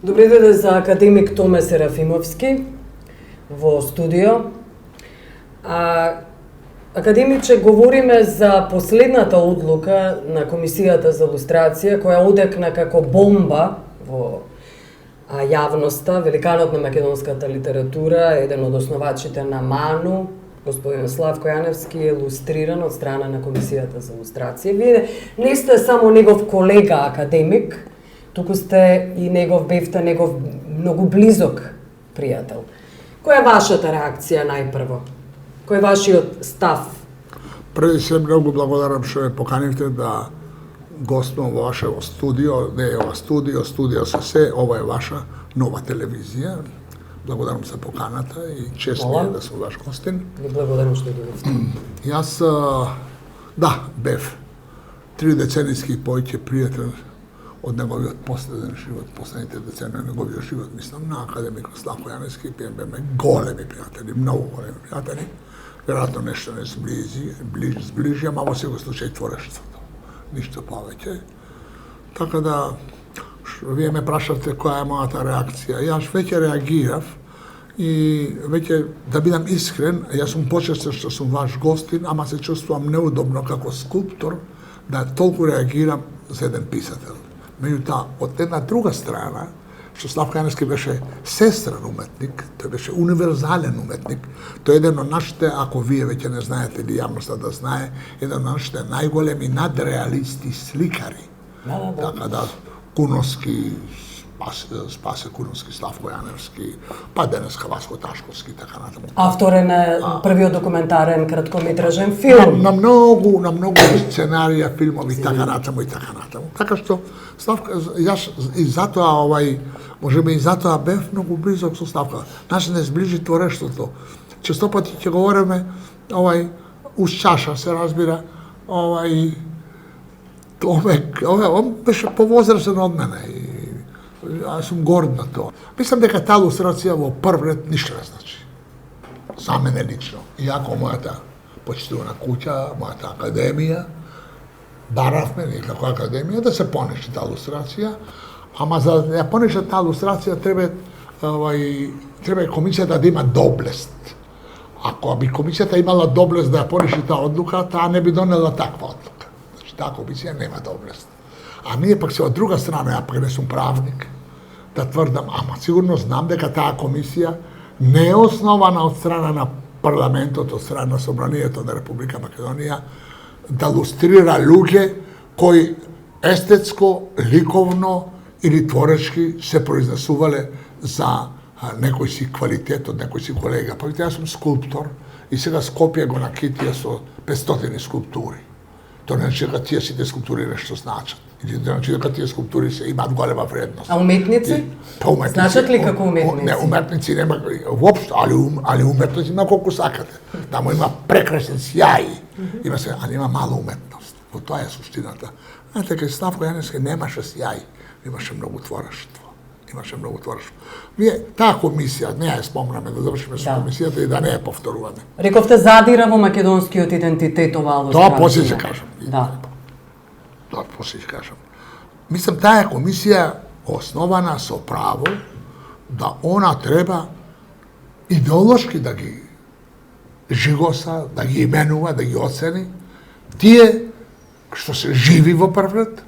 Добре дојде за академик Томе Серафимовски во студио. Академиче, говориме за последната одлука на Комисијата за лустрација, која одекна како бомба во јавноста. Великанот на македонската литература, еден од основачите на МАНУ, господин Славко Јаневски, е лустриран од страна на Комисијата за лустрација. Вие не сте само негов колега академик, туку сте и бевте негов многу близок пријател. Која е вашата реакција најпрво? Кој е вашиот став? Преди се многу благодарам што ме поканивте да гостувам во вашето студио. Не е ова студио со се, ова е ваша нова телевизија. Благодарам за поканата и чест ми е да сум ваш гостин. Ви благодарам што дојдовте. Јас, бев 3 деценијски поеќе пријател од неговиот последен живот, последните децении од неговиот живот, мислам на академик Славко Јаневски, беме големи пријатели, многу големи пријатели. Веројатно нешто не сближи, ама во секој случај творештвото. Ништо повеќе. Така да, вие ме прашавте која е мојата реакција. Јас веќе реагирав и веќе, да бидам искрен, јас сум почестен што сум ваш гостин, ама се чувствувам неудобно како скулптор да толку реагирам за еден писател. Меѓутоа, од една друга страна, што Славко Јаневски беше сестрен уметник, тој беше универзален уметник, тој е еден од нашите, ако вие веќе не знаете или јавноста да знае, еден од нашите најголеми надреалисти сликари. Така да, Куновски, Спасе Куновски, Славко Јаневски, па денеска Васко Ташковски, така натаму. Автор е на првиот документарен краткометражен филм. На многу сценарија, филмови, така натаму и така натаму. Така што Славко, јас и затоа можеби и затоа бев многу близок со Славко. Нас не сближи творештвото. Често пати ќе говориме уз чаша, се разбира, он беше повозрасен од мене и јас сум горд на тоа. Мислам дека таа лустрација во прв ред ништо не значи. За мене лично. Иако мојата почитувана куќа, мојата академија, баравме некако академија да се пониши таа лустрација, ама за да ја пониши таа лустрација треба комисијата да има доблест. Ако би комисијата имала доблест да ја пониши таа одлука, таа не би донела таква одлука. Значи таа комисија нема доблест. А ние пак се од друга страна, ја пак не сум правник, да тврдам, ама сигурно знам дека таа комисија не е основана од страна на парламентот, од страна на Собранието на Република Македонија, да лустрира луѓе кои естетско, ликовно или творечки се произнесувале за некој си квалитет од некој си колега. Па јас сум скулптор и сега Скопје го накитија со 500 скулптури. Тоа не значи дека тие сите скулптури нешто значат. Или да значи дека тие скулптури се имаат голема вредност. А уметници? Па уметници. Значат ли како уметници? Не, уметници нема воопшто, али уметност има колку сакате. Таму има прекрасен сјај. Има се, али има мало уметност. Во тоа е суштината. Знаете, кај Славко Јаневски немаше сјај, имаше многу творештво. Вие таа комисија, не ја спомнаме да завршиме со комисијата и да не ја повторуваме. Рековте задира во македонскиот идентитет оваа лустрација. Тоа после ќе кажам. Тоа после ќе кажам. Мислам, таа комисија основана со право да она треба идеолошки да ги жигоса, да ги именува, да ги оцени, тие што се живи во прв ред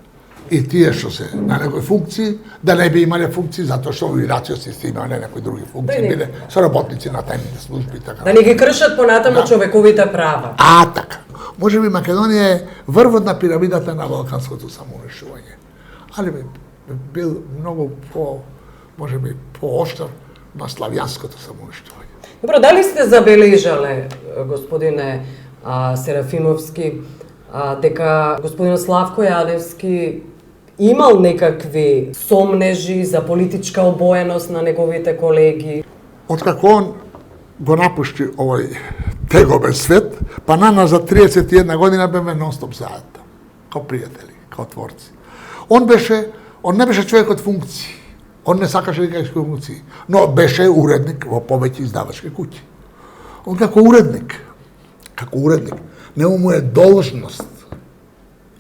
и тие што се на некои функции, да не би имале функции, затоа што во рацијаци сте имале некои други функции, биле со работници на тајните служби и така. Да не ги кршат понатаму човековите права. Така. Може би Македонија е врвот на пирамидата на балканското самоунишување. Али би бил многу можеби пооштар на славјанското самоунишување. Добро, дали сте забележале, господине Серафимовски, дека господин Славко Јаневски имал некакви сомнежи за политичка обоеност на неговите колеги? Откако он го напушти овој тегобен свет, па за 31 година беме нон-стоп заедно, као пријатели, као творци. Он не беше човек од функции, он не сакаше никакви функции, но беше уредник во повеќе издавачки куќи. Он како уредник, не му е должност.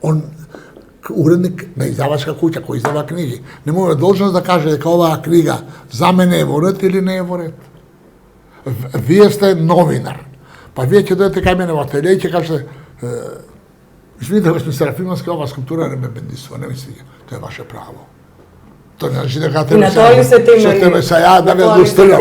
Он уредник на издавачка куќа кој издава книги. Немува должност да каже дека оваа книга за мене е во ред или не е во ред. Вие сте новинар. Па вие ќе дојдете кај мене во ателие и ќе кажете извините, господин Серафимовски, ова скулптура не ме бендисува, не ми свиѓа. Тоа е ваше право. Тоа не значи дека И на тоа ли се темели? Тебе се ја да ме илустрирам.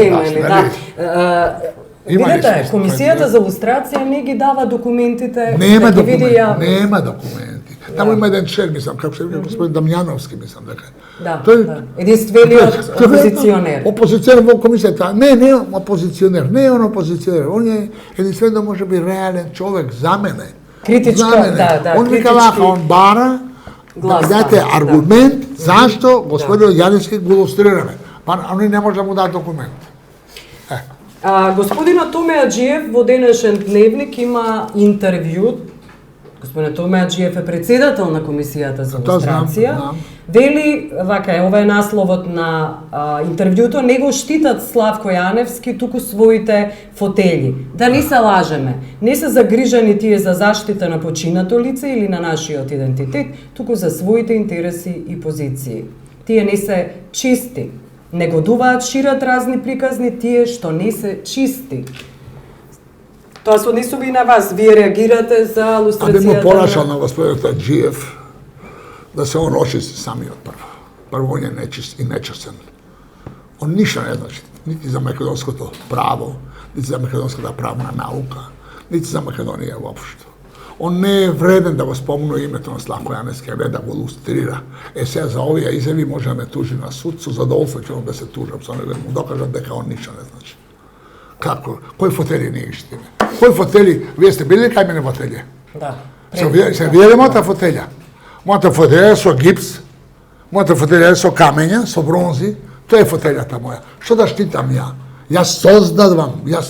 Видете, Комисијата за илустрација не ги дава документите. Нема да ги види документи, јавност. нема документи. Таму има еден член, мислам, како се вика, господин Дамјановски, мислам дека. Да, Тој- да. Единствениот опозиционер. Опозиционер во комисијата. Не опозиционер, не е он опозиционер. Он е единствено може би реален човек за мене. Критичка, За мене. да, Он вика критички вака, он бара глас, да дадете да. аргумент зашто господин Јаневски го илустрираме. Па они не може да му дадат документ. Господинот Томе Аџиев во денешен дневник има интервју. Господинот Томе Аџиев е председател на Комисијата за Тоа знам, илустрација. знам. Вели, вака ова е насловот на интервјуто, не го штитат Славко Јаневски, туку своите фотели. Да не се лажеме, не се загрижани тие за заштита на починато лице или на нашиот идентитет, туку за своите интереси и позиции. Тие не се чисти. Негодуваат, шират разни приказни, тие што не се чисти. Тоа се однесува и на вас. Вие реагирате за А би му илустрацијата порачал на господинот Аџиев да се он очисти самиот прво. Прво он е нечист и нечестен. Он ништо не значи, нити за македонското право, нити за македонската правна наука, нити за Македонија воопшто. Он не е вреден да го спомну името на Славко Јаневски, а не да го илустрира. Сега за овие изјави може да ме тужи на суд, со задоволство ќе да се тужам, со него да му докажам дека он ништо не значи. Како? Кои фотели ние штиме? Кои фотели? Вие сте били кај мене во ателје? Да. Се виделе мојата фотелја? Мојата фотелја е со гипс, мојата фотелја е со камења, со бронзи, тоа е фотелјата моја. Што да штитам ја? Јас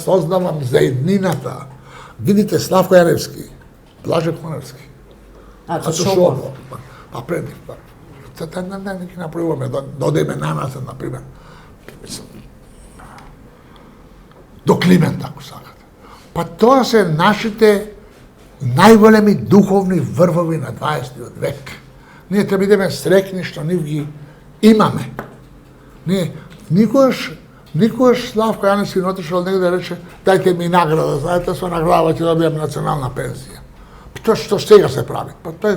создавам заеднината. Видите Славко Јаневски, Блаже Коневски. Тоа шо? Па преди, не ги направуваме, додеме наназад, например. До Климент, ако сакате. Па тоа се нашите најголеми духовни врвови на 20 век. Ние треба бидеме срекни што нив ги имаме. Ние никогаш Славко Јаневски не отишол негде да рече дајте ми награда, знаете, со награда ќе добијам национална пензија. Тоа што сега се прави. Па тоа е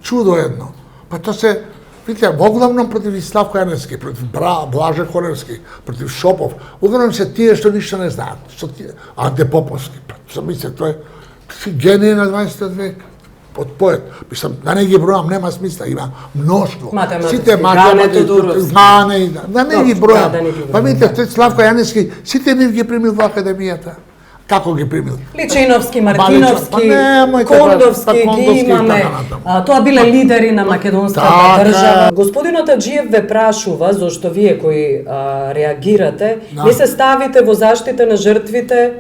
чудо едно. Па тоа се видите, оглавном против Славко Јаневски, против Блаже Коневски, против Шопов, оглавном се тие што ништо не знаат, што тие Анте Поповски, што мисле тоа е генија на 20 век. Од поет, мислам, да не ги бројам, нема смисла, има мноштво. Сите Гане Тодоровски. Гане, да не ги бројам. Да не ги Па видите, Славко Јаневски, сите нив ги примил во академијата. Како ги примил? Личиновски, Мартиновски, Па Кондовски ги Кондовски и имаме. така натаму. Тоа биле лидери на македонската Така. држава. Господинот Аџиев ве прашува зошто вие кои реагирате, Да. не се ставите во заштита на жртвите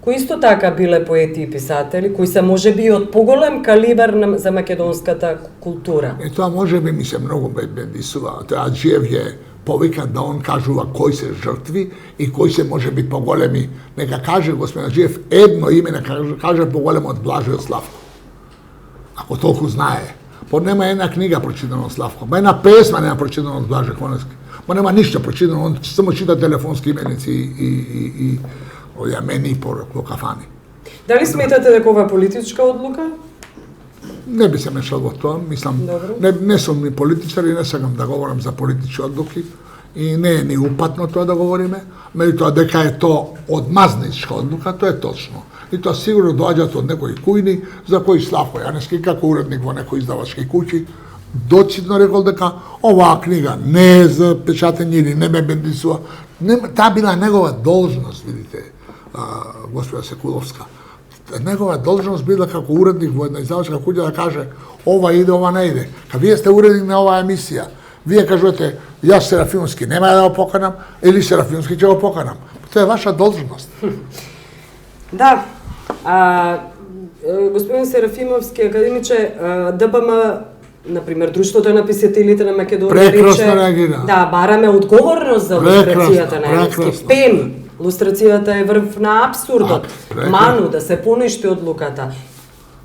кои исто така биле поети и писатели, кои се можеби од поголем калибар за македонската култура. Тоа може би ми се многу бендисува. Тоа Аџиев е повикан да он кажува кои се жртви и кои се може би поголеми. Нека каже господин Аџиев едно име, нека каже поголемо од Блаже од Славко. Ако толку знае. По нема една книга прочитана од Славко, ба една песма нема прочитана од Блаже Коневски. Па нема ништо прочитано, он само чита телефонски именици и овие мени по кафани. Дали сметате дека ова е политичка одлука? Не би се мешал во тоа, мислам, не сум ни политичар и не сакам да говорам за политички одлуки и не е ни упатно тоа да говориме, меѓутоа дека е тоа одмазничка одлука, тоа е точно. И тоа сигурно доаѓаат од некои кујни за кои Славко Јаневски како уредник во некои издавачки куќи доцидно рекол дека оваа книга не е за печатење или не ме бендисува. Таа била негова должност, видите, господа Секуловска. Негова должност била како уредник во една издавачка куќа да каже ова иде, ова не иде. Ка вие сте уредник на оваа емисија, вие кажете јас Серафимовски нема да го поканам или Серафимовски ќе го поканам. Тоа е ваша должност. Да. Господин Серафимовски, академиче, ДПМ, например, Друштвото на писателите на Македонија Прекрасно реагира. Да, бараме одговорност за илустрацијата на Јаневски. ПЕМ, илустрацијата е врв на апсурдот. Ману, да се поништи одлуката.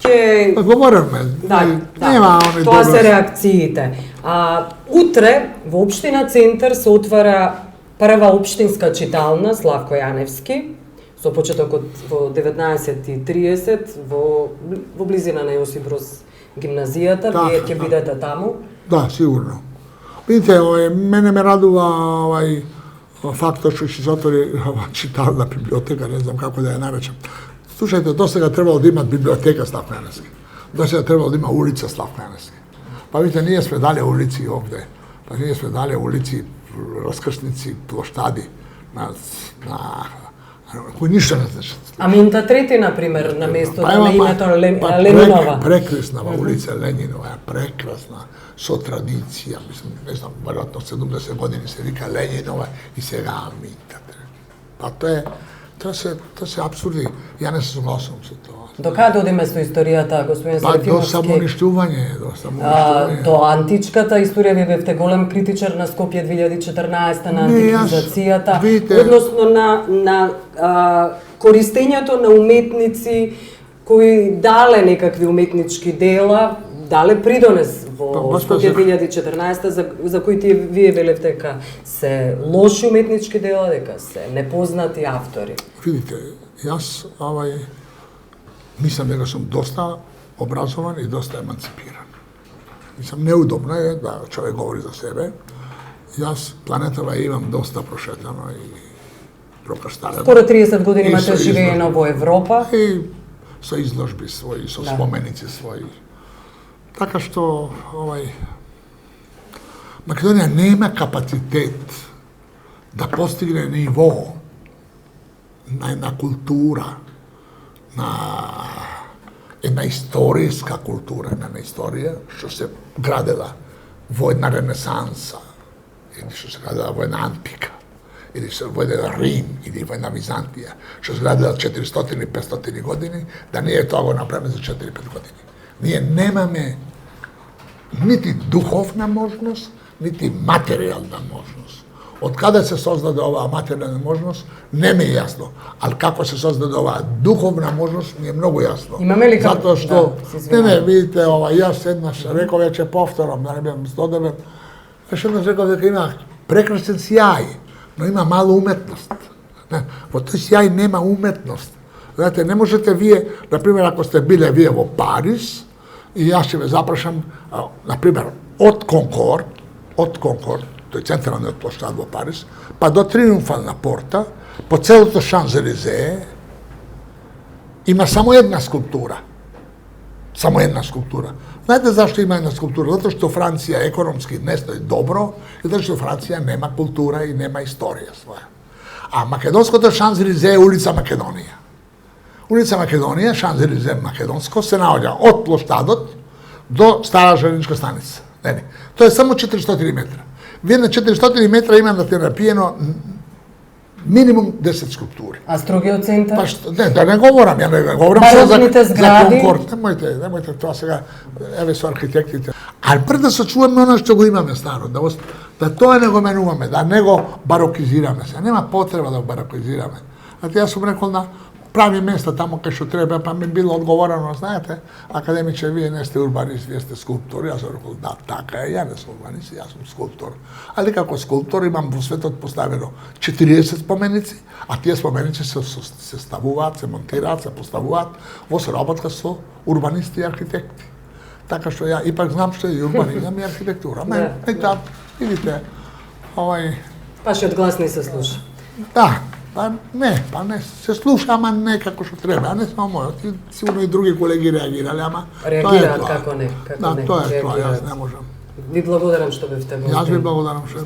Ќе Говориме. да, Нема они тоа добро. се реакциите. А утре во општина Центар се отвара прва општинска читална Славко Јаневски со почеток во 19:30 во близина на Јосип Брос гимназијата. Вие ќе бидете таму. Да, сигурно. Видите, мене ме радува фактот што ќе се отвори читална библиотека, не знам како да ја наречам. Слушајте, досега требало да имат библиотека Славко Јаневски. Досега требало да има улица Славко Јаневски. Па видите, ние сме дали улици овде. Па ние сме дали улици, раскршници, плоштади кои ништо не значат. А Минта Трети, например, на местото на името Ленинова. Прекрасна улица Ленинова, прекрасна, со традиција, мислам, не знам, веројатно 70 години се вика Ленинова и сега Минта Трети. Па тоа се апсурди, ја не се согласувам со тоа. До каде одиме со историјата, господин Серафимовски? Па до самоуништување, До античката историја, вие бевте голем критичар на Скопје 2014 на антиквизацијата, односно на користењето на уметници кои дале некакви уметнички дела, дале придонес во Скопје 2014 за кои вие велевте дека се лоши уметнички дела, дека се непознати автори. Видите, јас мислам дека сум доста образован и доста еманципиран. Мислам, неудобно е да човек говори за себе. Јас планетава имам доста прошетано и прокрстарено. Скоро 30 години имате живеено во Европа. И со изложби своји, со споменици своји. Така што, Македонија нема капацитет да постигне ниво на култура, на една историска култура, една историја, што се градела во една ренесанса, или што се градела во една антика, или во еден Рим, или во една Византија, што се градела 400-500 години, да ние тоа го направиме за 4-5 години. Ние немаме нити духовна можност, нити материјална можност. Од каде се создаде оваа материјална можност, не ми е јасно. Ali како се создаде оваа духовна можност, ми е многу јасно. Имаме ли како? Затоа што, не, видите, јас еднаш реков, ја ќе повторам, да не бидам стодебен, јас еднаш реков дека има прекрасен сјај, но има мало уметност. Во тој сјај нема уметност. Знаете, не можете вие, например, ако сте биле вие во Париз, и јас ќе ве запрашам, например, од Конкорд, тој централниот площад во Париз, па до Триумфална порта, по целото Шанзелизе, има само една скулптура. Само една скулптура. Знаете зашто има една скулптура? Затоа што Франција економски не стои добро и затоа што Франција нема култура и нема историја своја. А македонското Шанзелизе е улица Македонија. Улица Македонија, Шанзелизе македонско, се наоѓа од площадот до Стара железничка станица. Тоа е само 400 метра. Вие на 400 метра има да те напиено минимум 10 скулптури. А строгиот центар? Па што, да не говорам, ја не говорам за Конкорд. Немојте тоа сега, еве со архитектите. А пред да се чуваме оно што го имаме старо, да тоа не го менуваме, да не го барокизираме се. Нема потреба да го барокизираме. Јас сум рекол на прави места тамо кај што треба, па ми било одговорено, знаете, академиче, вие не сте урбанист, вие сте скулптор. Јас рекол, да, така е, ја не сум урбанист, јас сум скулптор. Али како скулптор имам во светот поставено 40 споменици, а тие споменици се ставуваат, се монтираат, се поставуваат во соработка со урбанисти и архитекти. Така што ја ипак знам што е урбанизам и архитектура. Видите, Вашиот глас не се слуша. Да. Па не, се слуша, ама не како што треба, а не само мојот. Сигурно и други колеги реагирале, ама реагираат како не, Да, тоа е тоа, јас не можам. Ви благодарам што бевте во. Јас ви благодарам што е